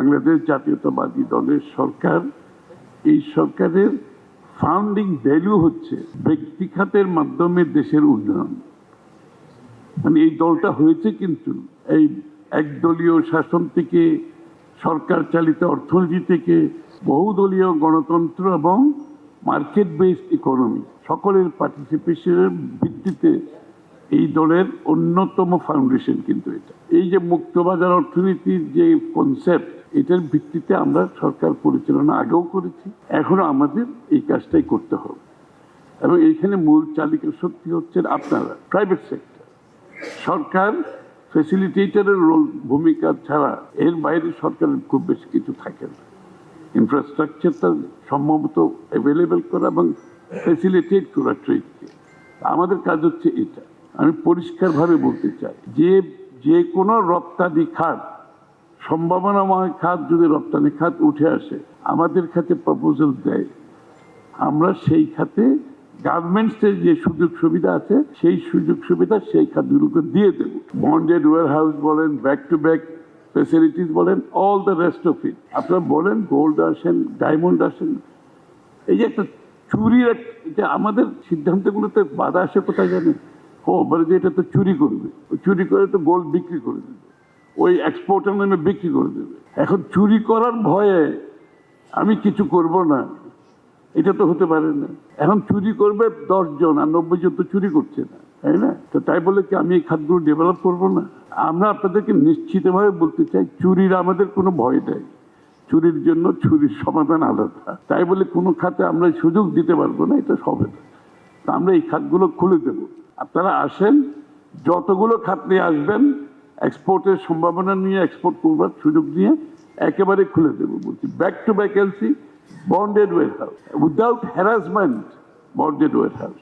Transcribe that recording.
বাংলাদেশ জাতীয়তাবাদী দলের সরকার, এই সরকারের ফাউন্ডিং ভ্যালু হচ্ছে ব্যক্তি খাতের মাধ্যমে দেশের উন্নয়ন। মানে এই দলটা হয়েছে কিন্তু এই একদলীয় শাসন থেকে, সরকার চালিত অর্থনীতি থেকে বহুদলীয় গণতন্ত্র এবং মার্কেট বেসড ইকোনমি, সকলের পার্টিসিপেশনের ভিত্তিতে এই দলের অন্যতম ফাউন্ডেশন কিন্তু এটা। এই যে মুক্তবাজার অর্থনীতির যে কনসেপ্ট, এটার ভিত্তিতে আমরা সরকার পরিচালনা আগেও করেছি, এখনো আমাদের এই কাজটাই করতে হবে। এবং এইখানে মূল চালিকা শক্তি হচ্ছেন আপনারা, প্রাইভেট সেক্টর। সরকার ফ্যাসিলিটেটরের রোল, ভূমিকা ছাড়া এর বাইরে সরকারের খুব বেশি কিছু থাকে না। ইনফ্রাস্ট্রাকচারটা সম্ভবত অ্যাভেলেবেল করা এবং ফ্যাসিলিটেট করা ট্রেডকে, আমাদের কাজ হচ্ছে এটা। আমি পরিষ্কারভাবে বলতে চাই যে কোনো রপ্তানি খাত, সম্ভাবনাময় খাত যদি রপ্তানি খাত উঠে আসে, আমাদের খাতে প্রপোজাল দেয়, আমরা সেই খাতে গার্মেন্টসের যে সুযোগ সুবিধা আছে সেই সুযোগ সুবিধা সেই খাতগুলোকে দিয়ে দেব। বন্ডেড ওয়্যার হাউস বলেন, ব্যাক টু ব্যাক ফ্যাসিলিটিস বলেন, all the rest of it. আপনারা বলেন গোল্ড আসেন, ডায়মন্ড আসেন, এই যে একটা চুরির, এটা আমাদের সিদ্ধান্তগুলোতে বাধা আসে কোথায় জানেন? বলে যে এটা তো চুরি করবে, চুরি করে তো গোল্ড বিক্রি করে দেবে, ওই এক্সপোর্টের নামে বিক্রি করে দেবে। এখন চুরি করার ভয়ে আমি কিছু করব না, এটা তো হতে পারে না। এখন চুরি করবে 10 জন আর 90 জন তো চুরি করছে না, তাই না? তো তাই বলে কি আমি এই খাতগুলো ডেভেলপ করব না? আমরা আপনাদেরকে নিশ্চিতভাবে বলতে চাই, চুরির আমাদের কোনো ভয় নেই। চুরির জন্য চুরির সমাধান আলাদা। তাই বলে কোনো খাতে আমরা সুযোগ দিতে পারবো না, এটা হবে না। তা আমরা এই খাতগুলো খুলে দেব। আপনারা আসেন, যতগুলো খাত নিয়ে আসবেন, এক্সপোর্টের সম্ভাবনা নিয়ে, এক্সপোর্ট করবার সুযোগ নিয়ে একেবারে খুলে দেবো বলছি। Back to back LC, bonded warehouse, without harassment, bonded warehouse.